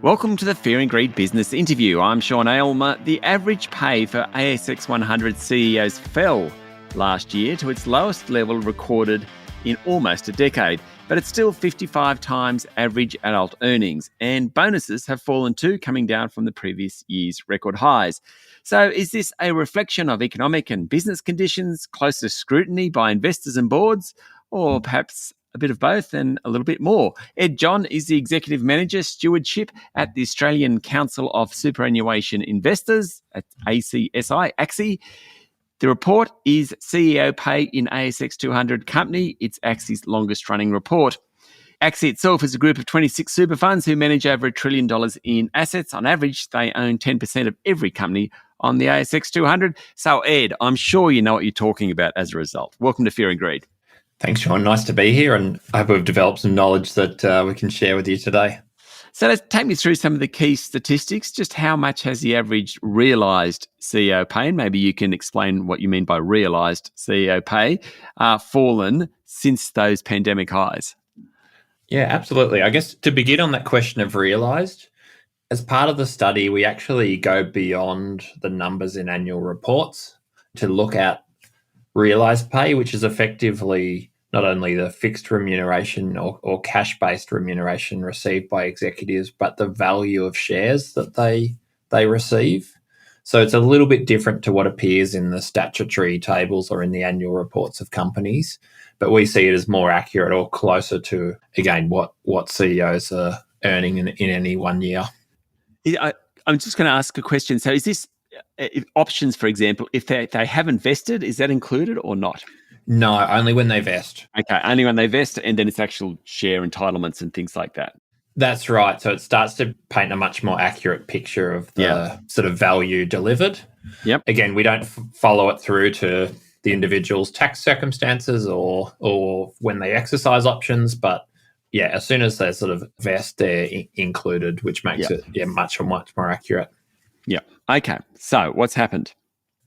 Welcome to the Fear and Greed Business Interview. I'm Sean Aylmer. The average pay for ASX100 CEOs fell last year to its lowest level recorded in almost a decade, but it's still 55 times average adult earnings, and bonuses have fallen too, coming down from the previous year's record highs. So is this a reflection of economic and business conditions, closer scrutiny by investors and boards, or perhaps a bit of both and a little bit more? Ed John is the Executive Manager Stewardship at the Australian Council of Superannuation Investors at ACSI. The report is CEO Pay in ASX 200 Company. It's AXI's longest running report. AXI itself is a group of 26 super funds who manage over $1 trillion in assets. On average, they own 10% of every company on the ASX 200. So Ed, I'm sure you know what you're talking about as a result. Welcome to Fear and Greed. Thanks, Sean. Nice to be here, and I hope we've developed some knowledge that we can share with you today. So let's take me through some of the key statistics. Just how much has the average realised CEO pay, and maybe you can explain what you mean by realised CEO pay, fallen since those pandemic highs? Yeah, absolutely. I guess to begin on that question of realised, as part of the study, we actually go beyond the numbers in annual reports to look at realised pay, which is effectively not only the fixed remuneration or cash-based remuneration received by executives, but the value of shares that they receive. So it's a little bit different to what appears in the statutory tables or in the annual reports of companies, but we see it as more accurate or closer to, again, what CEOs are earning in any 1 year. I'm just going to ask a question. So is this options, for example, if they haven't vested, is that included or not? No, only when they vest. Okay, only when they vest, and then it's actual share entitlements and things like that. That's right. So it starts to paint a much more accurate picture of the sort of value delivered. Yep. Again, we don't follow it through to the individual's tax circumstances or when they exercise options, but yeah, as soon as they sort of vest, they're included, which makes it much more accurate. Yeah. Okay. So what's happened?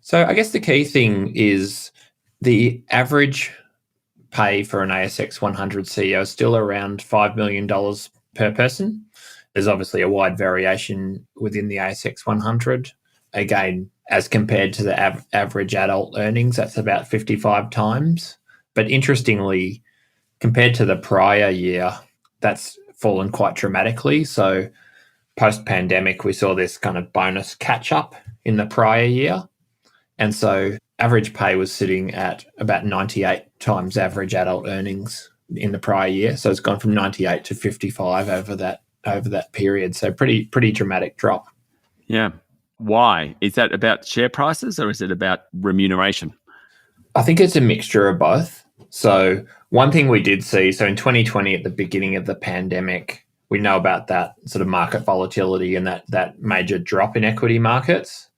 So I guess the key thing is the average pay for an ASX 100 CEO is still around $5 million per person. There's obviously a wide variation within the ASX 100. Again, as compared to the average adult earnings, that's about 55 times. But interestingly, compared to the prior year, that's fallen quite dramatically. So post-pandemic, we saw this kind of bonus catch-up in the prior year. And so average pay was sitting at about 98 times average adult earnings in the prior year. So it's gone from 98 to 55 over that period. So pretty dramatic drop. Yeah. Why? Is that about share prices or is it about remuneration? I think it's a mixture of both. So one thing we did see, so in 2020, at the beginning of the pandemic, we know about that sort of market volatility and that major drop in equity markets.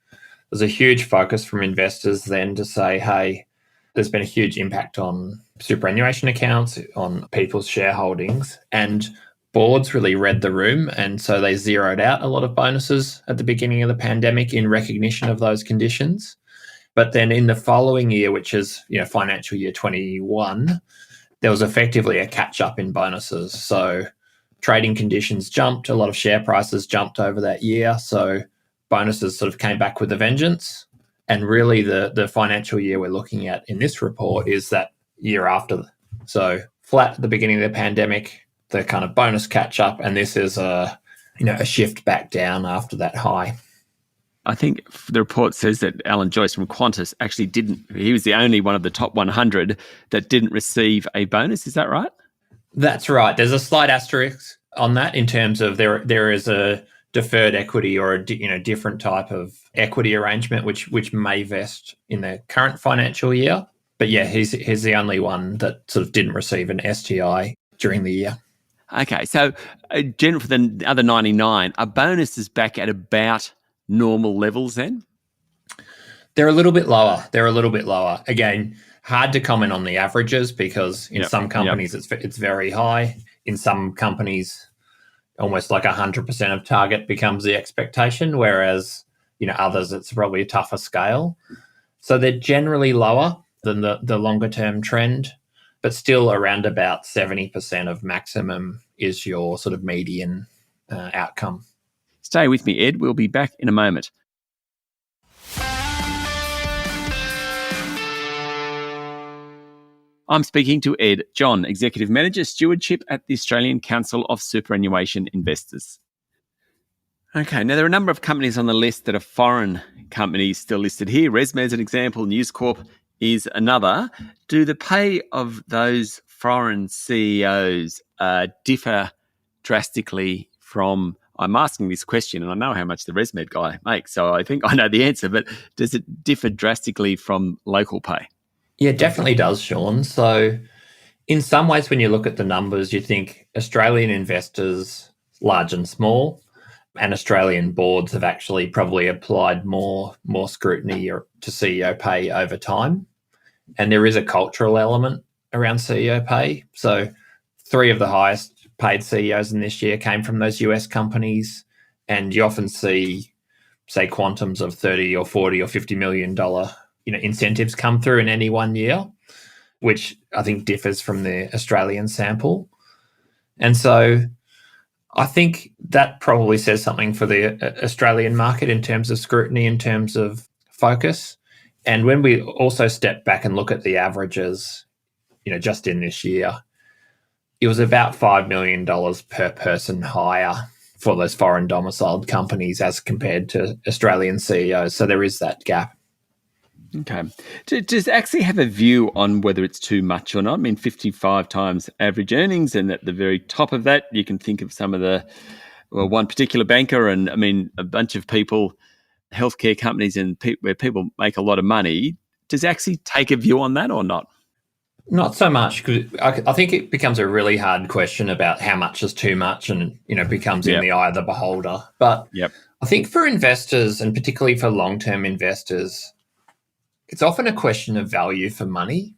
There's a huge focus from investors then to say, hey, there's been a huge impact on superannuation accounts, on people's shareholdings, and boards really read the room. And so they zeroed out a lot of bonuses at the beginning of the pandemic in recognition of those conditions. But then in the following year, which is financial year 21, there was effectively a catch-up in bonuses. So trading conditions jumped, a lot of share prices jumped over that year. So bonuses sort of came back with a vengeance. And really the financial year we're looking at in this report is that year after. So flat at the beginning of the pandemic, the kind of bonus catch up, and this is a shift back down after that high. I think the report says that Alan Joyce from Qantas actually he was the only one of the top 100 that didn't receive a bonus. Is that right? That's right. There's a slight asterisk on that in terms of there is a deferred equity or a different type of equity arrangement which may vest in the current financial year. But yeah, he's the only one that sort of didn't receive an STI during the year. Okay, so generally for the other 99, are bonuses back at about normal levels then? They're a little bit lower. Again, hard to comment on the averages because in some companies it's very high. In some companies, almost like 100% of target becomes the expectation, whereas others it's probably a tougher scale. So they're generally lower than the longer term trend, but still around about 70% of maximum is your sort of median outcome. Stay with me, Ed. We'll be back in a moment. I'm speaking to Ed John, Executive Manager, Stewardship at the Australian Council of Superannuation Investors. Okay, now there are a number of companies on the list that are foreign companies still listed here. ResMed is an example, News Corp is another. Do the pay of those foreign CEOs differ drastically from, I'm asking this question and I know how much the ResMed guy makes, so I think I know the answer, but does it differ drastically from local pay? Yeah, it definitely does, Sean. So in some ways, when you look at the numbers, you think Australian investors, large and small, and Australian boards have actually probably applied more scrutiny to CEO pay over time. And there is a cultural element around CEO pay. So 3 of the highest paid CEOs in this year came from those US companies. And you often see, say, quantums of 30 or 40 or $50 million incentives come through in any one year, which I think differs from the Australian sample. And so I think that probably says something for the Australian market in terms of scrutiny, in terms of focus. And when we also step back and look at the averages, just in this year, it was about $5 million per person higher for those foreign domiciled companies as compared to Australian CEOs. So there is that gap. Okay. Does AXI have a view on whether it's too much or not? I mean, 55 times average earnings, and at the very top of that, you can think of some of one particular banker and, I mean, a bunch of people, healthcare companies and where people make a lot of money. Does AXI take a view on that or not? Not so much, because I think it becomes a really hard question about how much is too much and, becomes in the eye of the beholder. But I think for investors, and particularly for long-term investors, it's often a question of value for money.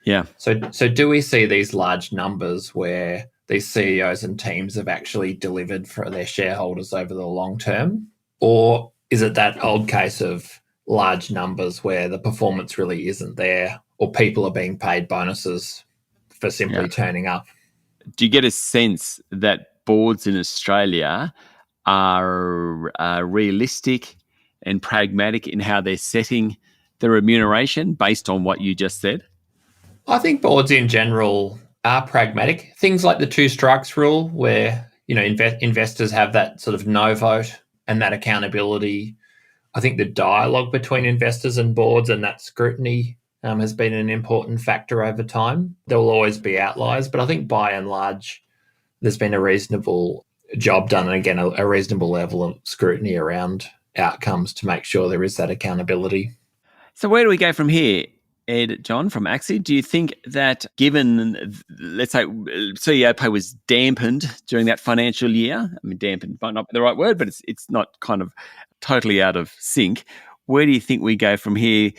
Yeah. So do we see these large numbers where these CEOs and teams have actually delivered for their shareholders over the long term? Or is it that old case of large numbers where the performance really isn't there, or people are being paid bonuses for simply turning up? Do you get a sense that boards in Australia are realistic and pragmatic in how they're setting the remuneration based on what you just said? I think boards in general are pragmatic. Things like the 2 strikes rule, where investors have that sort of no vote and that accountability. I think the dialogue between investors and boards and that scrutiny has been an important factor over time. There will always be outliers, but I think by and large, there's been a reasonable job done, and again, a reasonable level of scrutiny around outcomes to make sure there is that accountability. So where do we go from here, Ed John, from AXI? Do you think that given, let's say, CEO pay was dampened during that financial year, I mean, dampened might not be the right word, but it's not kind of totally out of sync. Where do you think we go from here,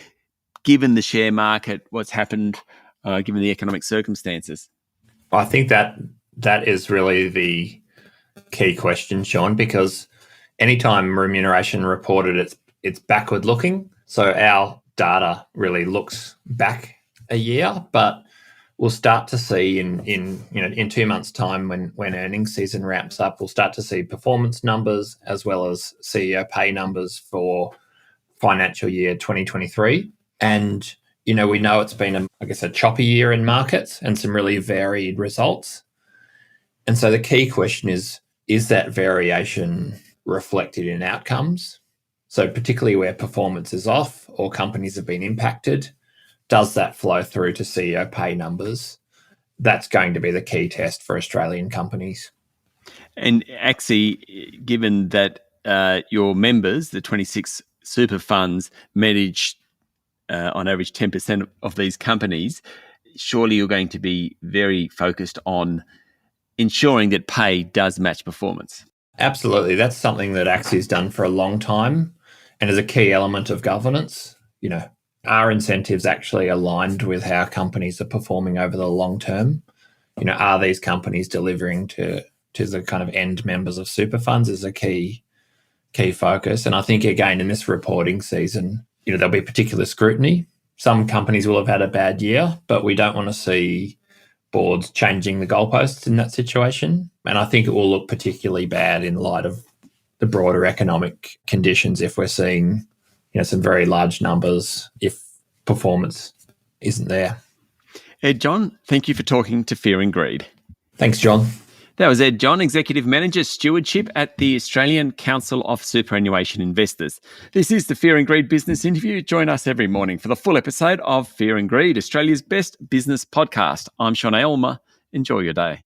given the share market, what's happened, given the economic circumstances? I think that is really the key question, Sean, because anytime remuneration reported, it's backward looking. So our data really looks back a year, but we'll start to see in 2 months' time when earnings season ramps up, we'll start to see performance numbers as well as CEO pay numbers for financial year 2023. And we know it's been a choppy year in markets and some really varied results. And so the key question is that variation reflected in outcomes? So particularly where performance is off or companies have been impacted, does that flow through to CEO pay numbers? That's going to be the key test for Australian companies. And AXI, given that your members, the 26 super funds, manage on average 10% of these companies, surely you're going to be very focused on ensuring that pay does match performance. Absolutely. That's something that AXI has done for a long time and is a key element of governance. Are incentives actually aligned with how companies are performing over the long term? Are these companies delivering to the kind of end members of super funds is a key focus. And I think, again, in this reporting season, there'll be particular scrutiny. Some companies will have had a bad year, but we don't want to see boards changing the goalposts in that situation. And I think it will look particularly bad in light of the broader economic conditions if we're seeing some very large numbers if performance isn't there. Ed John, thank you for talking to Fear and Greed. Thanks, John. That was Ed John, Executive Manager Stewardship at the Australian Council of Superannuation Investors. This is the Fear and Greed Business Interview. Join us every morning for the full episode of Fear and Greed, Australia's best business podcast. I'm Sean Aylmer. Enjoy your day.